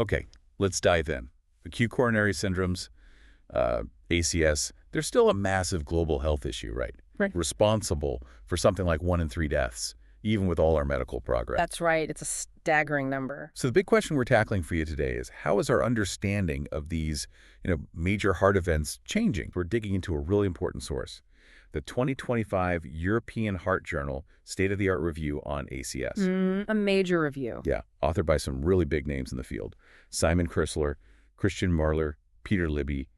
Okay, let's dive in. Acute coronary syndromes, ACS, they're still a massive global health issue, right? Right. Responsible for something like 1 in 3 deaths, even with all our medical progress. That's right. It's a staggering number. So the big question we're tackling for you today is, how is our understanding of these, major heart events changing? We're digging into a really important source, the 2025 European Heart Journal State-of-the-Art Review on ACS. A major review. Yeah, authored by some really big names in the field. Simon Chrysler, Christian Marler, Peter Libby,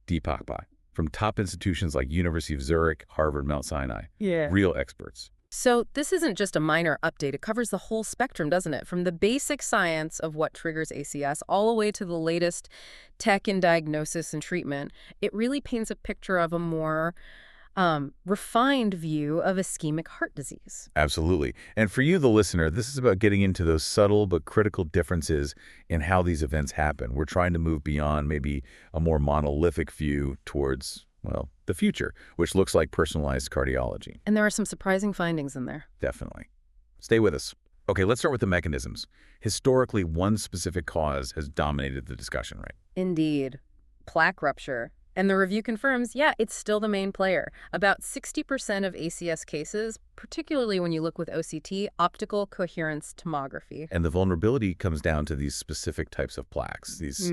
Deepak Pai, from top institutions like University of Zurich, Harvard, Mount Sinai. Yeah. Real experts. So this isn't just a minor update. It covers the whole spectrum, doesn't it? From the basic science of what triggers ACS all the way to the latest tech in diagnosis and treatment. It really paints a picture of a more refined view of ischemic heart disease. Absolutely. And for you, the listener, this is about getting into those subtle but critical differences in how these events happen. We're trying to move beyond maybe a more monolithic view towards, well, the future, which looks like personalized cardiology. And there are some surprising findings in there. Definitely. Stay with us. Okay, let's start with the mechanisms. Historically, one specific cause has dominated the discussion, right? Indeed. Plaque rupture. And the review confirms, yeah, it's still the main player. About 60% of ACS cases, particularly when you look with OCT, optical coherence tomography. And the vulnerability comes down to these specific types of plaques, these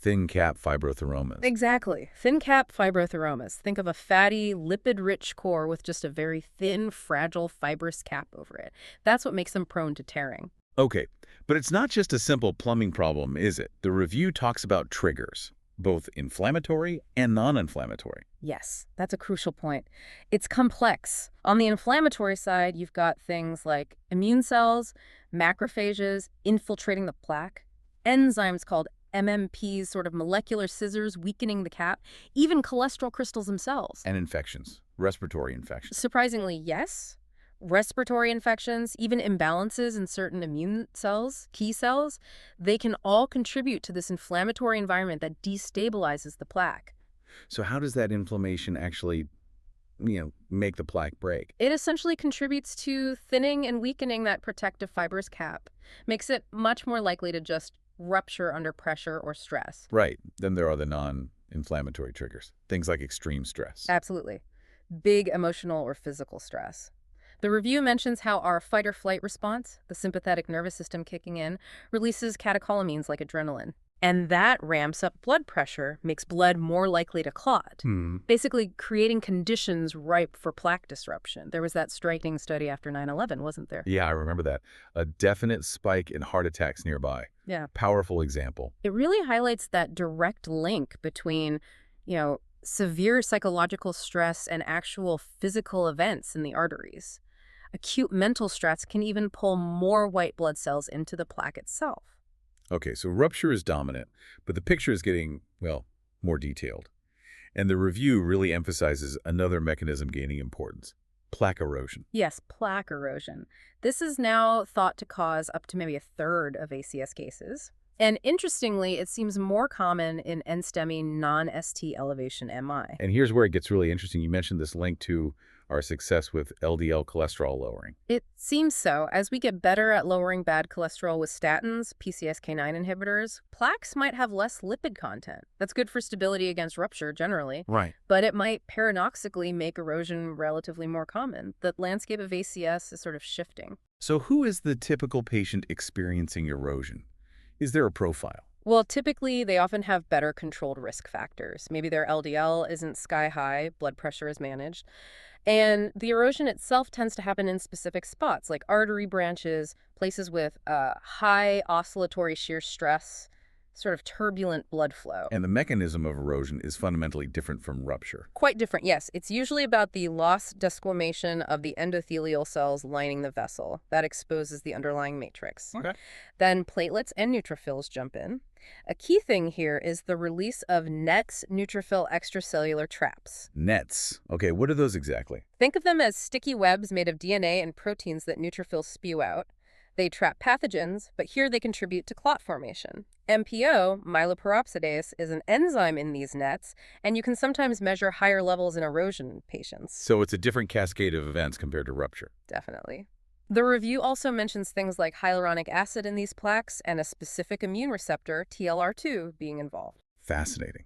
thin cap fibrothromas. Exactly. Thin cap fibrothromas. Think of a fatty, lipid-rich core with just a very thin, fragile, fibrous cap over it. That's what makes them prone to tearing. Okay, but it's not just a simple plumbing problem, is it? The review talks about triggers, both inflammatory and non-inflammatory. Yes, that's a crucial point. It's complex. On the inflammatory side, you've got things like immune cells, macrophages infiltrating the plaque, enzymes called MMPs, sort of molecular scissors weakening the cap, even cholesterol crystals themselves. And infections, respiratory infections. Surprisingly, yes. Respiratory infections, even imbalances in certain immune cells, key cells, they can all contribute to this inflammatory environment that destabilizes the plaque. So how does that inflammation actually, make the plaque break? It essentially contributes to thinning and weakening that protective fibrous cap, makes it much more likely to just rupture under pressure or stress. Right. Then there are the non-inflammatory triggers, things like extreme stress. Absolutely. Big emotional or physical stress. The review mentions how our fight-or-flight response, the sympathetic nervous system kicking in, releases catecholamines like adrenaline. And that ramps up blood pressure, makes blood more likely to clot, basically creating conditions ripe for plaque disruption. There was that striking study after 9/11, wasn't there? Yeah, I remember that. A definite spike in heart attacks nearby. Yeah. Powerful example. It really highlights that direct link between, severe psychological stress and actual physical events in the arteries. Acute mental stress can even pull more white blood cells into the plaque itself. Okay, so rupture is dominant, but the picture is getting, well, more detailed. And the review really emphasizes another mechanism gaining importance, plaque erosion. Yes, plaque erosion. This is now thought to cause up to maybe a third of ACS cases. And interestingly, it seems more common in end-STEMI non-ST elevation MI. And here's where it gets really interesting. You mentioned this link to our success with LDL cholesterol lowering. It seems so. As we get better at lowering bad cholesterol with statins, PCSK9 inhibitors, plaques might have less lipid content. That's good for stability against rupture generally. Right. But it might paradoxically make erosion relatively more common. The landscape of ACS is sort of shifting. So who is the typical patient experiencing erosion? Is there a profile? Well, typically, they often have better controlled risk factors. Maybe their LDL isn't sky high, blood pressure is managed. And the erosion itself tends to happen in specific spots, like artery branches, places with high oscillatory shear stress, sort of turbulent blood flow. And the mechanism of erosion is fundamentally different from rupture. Quite different, yes. It's usually about the loss desquamation of the endothelial cells lining the vessel. That exposes the underlying matrix. Okay. Then platelets and neutrophils jump in. A key thing here is the release of NETs neutrophil extracellular traps. NETs. Okay, what are those exactly? Think of them as sticky webs made of DNA and proteins that neutrophils spew out. They trap pathogens, but here they contribute to clot formation. MPO, myeloperoxidase, is an enzyme in these NETs, and you can sometimes measure higher levels in erosion in patients. So it's a different cascade of events compared to rupture. Definitely. The review also mentions things like hyaluronic acid in these plaques and a specific immune receptor, TLR2, being involved. Fascinating.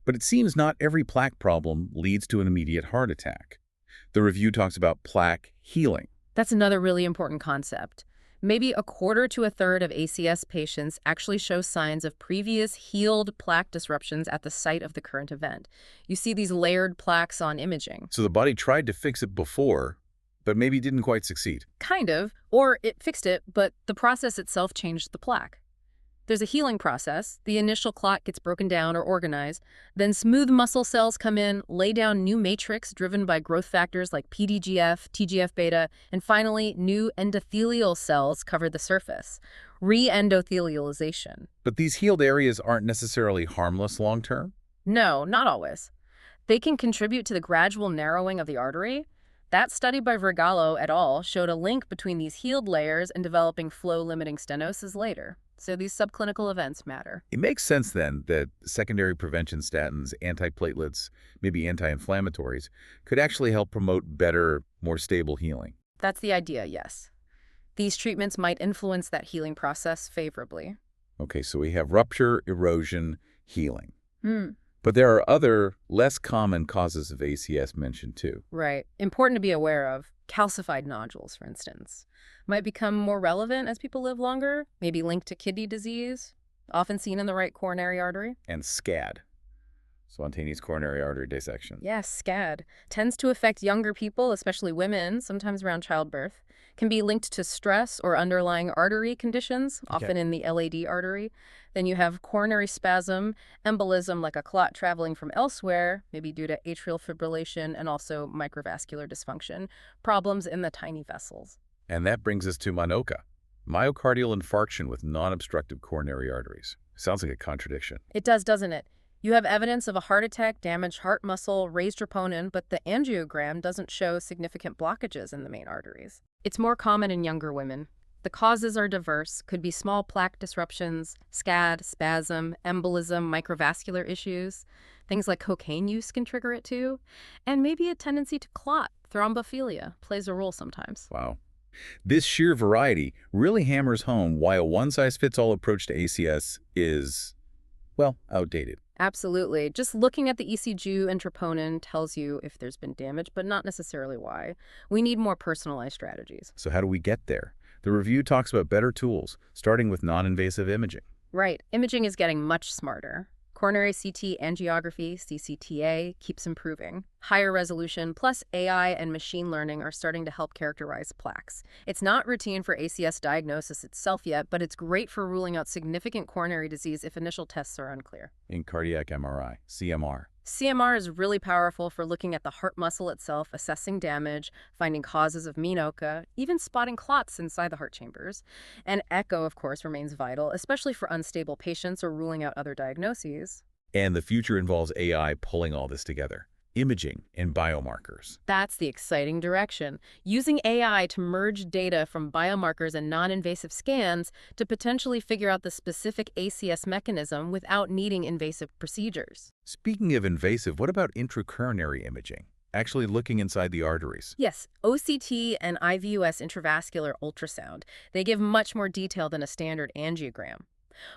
But it seems not every plaque problem leads to an immediate heart attack. The review talks about plaque healing. That's another really important concept. Maybe a quarter to a third of ACS patients actually show signs of previous healed plaque disruptions at the site of the current event. You see these layered plaques on imaging. So the body tried to fix it before, but maybe didn't quite succeed. Kind of. Or it fixed it, but the process itself changed the plaque. There's a healing process. The initial clot gets broken down or organized. Then smooth muscle cells come in, lay down new matrix driven by growth factors like PDGF, TGF-beta, and finally, new endothelial cells cover the surface. Re-endothelialization. But these healed areas aren't necessarily harmless long-term? No, not always. They can contribute to the gradual narrowing of the artery. That study by Vergallo et al. Showed a link between these healed layers and developing flow-limiting stenosis later. So these subclinical events matter. It makes sense then that secondary prevention statins, antiplatelets, maybe anti-inflammatories, could actually help promote better, more stable healing. That's the idea, yes. These treatments might influence that healing process favorably. Okay, so we have rupture, erosion, healing. Hmm. But there are other, less common causes of ACS mentioned too. Right. Important to be aware of. Calcified nodules, for instance, might become more relevant as people live longer, maybe linked to kidney disease, often seen in the right coronary artery. And SCAD, spontaneous coronary artery dissection. Yes, SCAD tends to affect younger people, especially women, sometimes around childbirth. Can be linked to stress or underlying artery conditions, often in the LAD artery. Then you have coronary spasm, embolism like a clot traveling from elsewhere, maybe due to atrial fibrillation and also microvascular dysfunction, problems in the tiny vessels. And that brings us to MINOCA, myocardial infarction with non-obstructive coronary arteries. Sounds like a contradiction. It does, doesn't it? You have evidence of a heart attack, damaged heart muscle, raised troponin, but the angiogram doesn't show significant blockages in the main arteries. It's more common in younger women. The causes are diverse, could be small plaque disruptions, SCAD, spasm, embolism, microvascular issues. Things like cocaine use can trigger it too. And maybe a tendency to clot, thrombophilia, plays a role sometimes. Wow. This sheer variety really hammers home why a one-size-fits-all approach to ACS is, well, outdated. Absolutely. Just looking at the ECG and troponin tells you if there's been damage, but not necessarily why. We need more personalized strategies. So how do we get there? The review talks about better tools, starting with non-invasive imaging. Right. Imaging is getting much smarter. Coronary CT angiography, CCTA, keeps improving. Higher resolution plus AI and machine learning are starting to help characterize plaques. It's not routine for ACS diagnosis itself yet, but it's great for ruling out significant coronary disease if initial tests are unclear. In cardiac MRI, CMR. CMR is really powerful for looking at the heart muscle itself, assessing damage, finding causes of MINOCA, even spotting clots inside the heart chambers. And echo, of course, remains vital, especially for unstable patients or ruling out other diagnoses. And the future involves AI pulling all this together. Imaging and biomarkers. That's the exciting direction. Using AI to merge data from biomarkers and non-invasive scans to potentially figure out the specific ACS mechanism without needing invasive procedures. Speaking of invasive, what about intracoronary imaging? Actually looking inside the arteries. Yes, OCT and IVUS intravascular ultrasound. They give much more detail than a standard angiogram.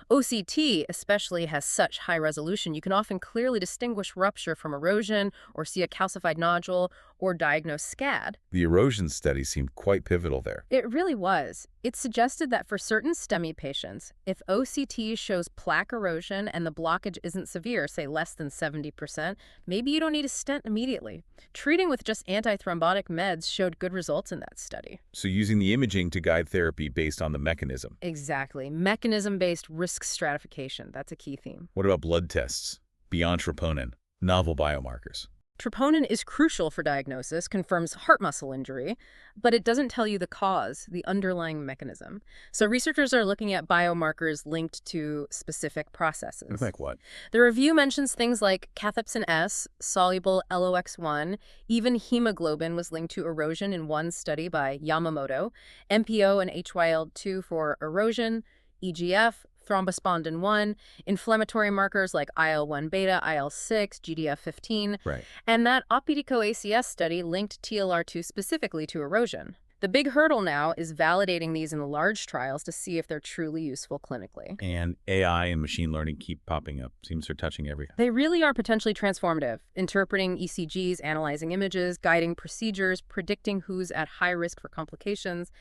OCT especially has such high resolution, you can often clearly distinguish rupture from erosion or see a calcified nodule or diagnose SCAD. The erosion study seemed quite pivotal there. It really was. It suggested that for certain STEMI patients, if OCT shows plaque erosion and the blockage isn't severe, say less than 70%, maybe you don't need a stent immediately. Treating with just antithrombotic meds showed good results in that study. So using the imaging to guide therapy based on the mechanism. Exactly. Mechanism-based risk stratification. That's a key theme. What about blood tests? Beyond troponin, novel biomarkers. Troponin is crucial for diagnosis, confirms heart muscle injury, but it doesn't tell you the cause, the underlying mechanism. So researchers are looking at biomarkers linked to specific processes. Like what? The review mentions things like cathepsin S, soluble LOX1, even hemoglobin was linked to erosion in one study by Yamamoto, MPO and HYL2 for erosion, EGF, thrombospondin 1, inflammatory markers like IL-1 beta, IL-6, GDF-15, Right. and that Optico ACS study linked TLR2 specifically to erosion. The big hurdle now is validating these in the large trials to see if they're truly useful clinically. And AI and machine learning keep popping up. Seems they're touching everything. They really are potentially transformative, interpreting ECGs, analyzing images, guiding procedures, predicting who's at high risk for complications.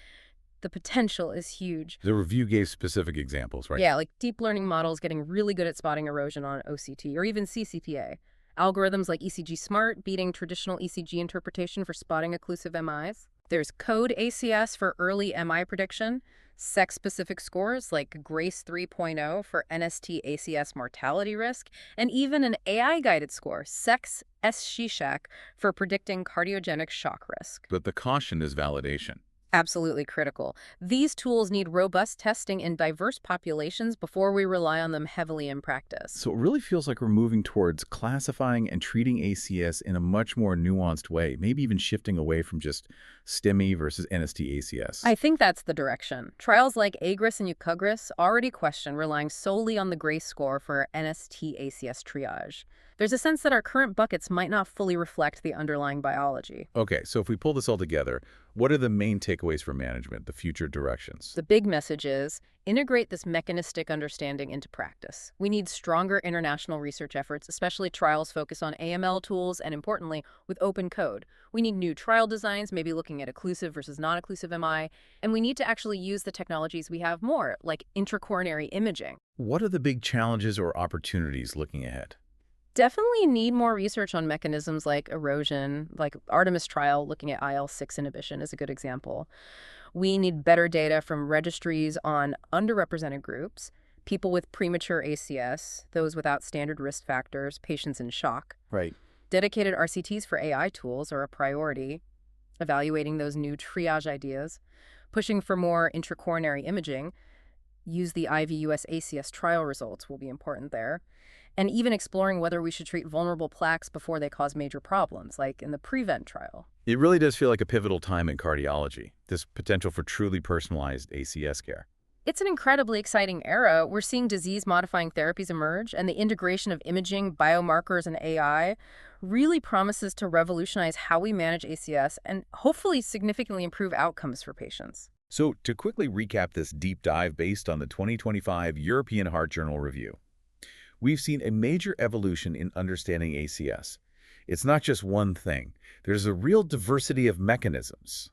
The potential is huge. The review gave specific examples, right? Yeah, like deep learning models getting really good at spotting erosion on OCT or even CCTA. Algorithms like ECG Smart beating traditional ECG interpretation for spotting occlusive MIs. There's Code ACS for early MI prediction, sex-specific scores like GRACE 3.0 for NST ACS mortality risk, and even an AI-guided score, Sex SSHAC, for predicting cardiogenic shock risk. But the caution is validation. Absolutely critical. These tools need robust testing in diverse populations before we rely on them heavily in practice. So it really feels like we're moving towards classifying and treating ACS in a much more nuanced way, maybe even shifting away from just STEMI versus NST ACS. I think that's the direction. Trials like AGRIS and EUCOGRIS already question relying solely on the GRACE score for NST ACS triage. There's a sense that our current buckets might not fully reflect the underlying biology. Okay, so if we pull this all together, what are the main takeaways for management, the future directions? The big message is integrate this mechanistic understanding into practice. We need stronger international research efforts, especially trials focused on AML tools and, importantly, with open code. We need new trial designs, maybe looking at occlusive versus non-occlusive MI, and we need to actually use the technologies we have more, like intracoronary imaging. What are the big challenges or opportunities looking ahead? Definitely need more research on mechanisms like erosion, like Artemis trial looking at IL-6 inhibition is a good example. We need better data from registries on underrepresented groups, people with premature ACS, those without standard risk factors, patients in shock. Right. Dedicated RCTs for AI tools are a priority, evaluating those new triage ideas, pushing for more intracoronary imaging, use the IVUS ACS trial results will be important there, and even exploring whether we should treat vulnerable plaques before they cause major problems, like in the PREVENT trial. It really does feel like a pivotal time in cardiology, this potential for truly personalized ACS care. It's an incredibly exciting era. We're seeing disease-modifying therapies emerge, and the integration of imaging, biomarkers, and AI really promises to revolutionize how we manage ACS and hopefully significantly improve outcomes for patients. So to quickly recap this deep dive based on the 2025 European Heart Journal review, we've seen a major evolution in understanding ACS. It's not just one thing. There's a real diversity of mechanisms.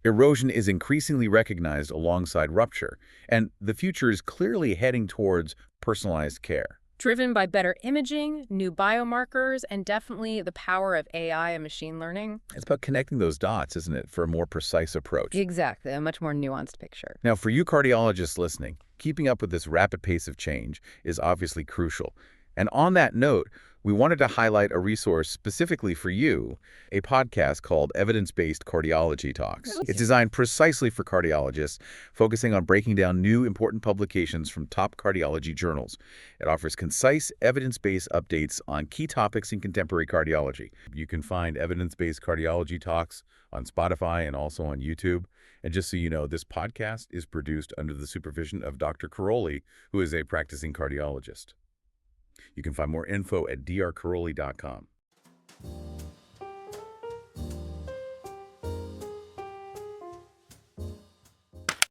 Erosion is increasingly recognized alongside rupture, and the future is clearly heading towards personalized care. Driven by better imaging, new biomarkers, and definitely the power of AI and machine learning. It's about connecting those dots, isn't it, for a more precise approach? Exactly, a much more nuanced picture. Now, for you cardiologists listening, keeping up with this rapid pace of change is obviously crucial. And on that note, we wanted to highlight a resource specifically for you, a podcast called Evidence-Based Cardiology Talks. It's designed precisely for cardiologists, focusing on breaking down new important publications from top cardiology journals. It offers concise, evidence-based updates on key topics in contemporary cardiology. You can find Evidence-Based Cardiology Talks on Spotify and also on YouTube. And just so you know, this podcast is produced under the supervision of Dr. Caroli, who is a practicing cardiologist. You can find more info at drcaroli.com.